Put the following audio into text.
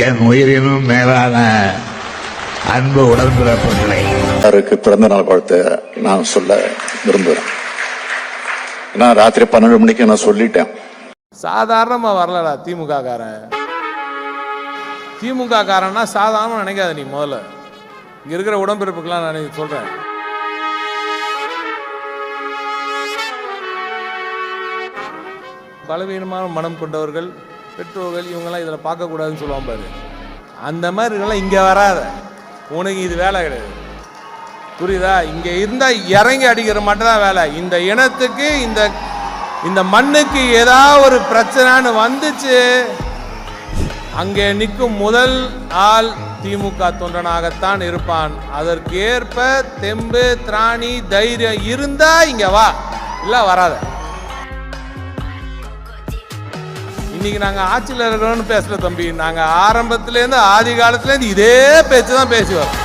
என் உயிரினும் மேலான அன்பு உடன்பிறப்புகளை அவருக்கு பிறந்த நாள் வாழ்த்து நான் சொல்ல விரும்புகிறேன். ஏன்னா ராத்திரி 12 மணிக்கு நான் சொல்லிட்டேன். சாதாரணமா வரலடா திமுக காரன். திமுக காரன்னா சாதாரணமா நினைக்காத நீ. முதல்ல இங்க இருக்கிற உடன்பிறப்புக்கெல்லாம் நான் சொல்றேன், பலவீனமான மனம் கொண்டவர்கள், பெற்றோர்கள், இவங்கெல்லாம் இதில் பார்க்கக்கூடாதுன்னு சொல்லுவான் பாரு. அந்த மாதிரி இருக்கலாம். இங்கே வராத, உனக்கு இது வேலை கிடையாது, புரியுதா? இங்கே இருந்தால் இறங்கி அடிக்கிற மட்டும் தான் வேலை. இந்த இனத்துக்கு இந்த மண்ணுக்கு ஏதாவது ஒரு பிரச்சனைன்னு வந்துச்சு, அங்கே நிற்கும் முதல் ஆள் திமுக தொண்டனாகத்தான் இருப்பான். அதற்கு ஏற்ப தெம்பு, திராணி, தைரியம் இருந்தா இங்க வா, இல்ல வராத. இன்னைக்கு நாங்க ஆட்சியில் இருக்கிறோம்னு பேசல தம்பி. நாங்க ஆரம்பத்திலேருந்து ஆதி காலத்திலேருந்து இதே பேச்சு தான் பேசி வரோம்.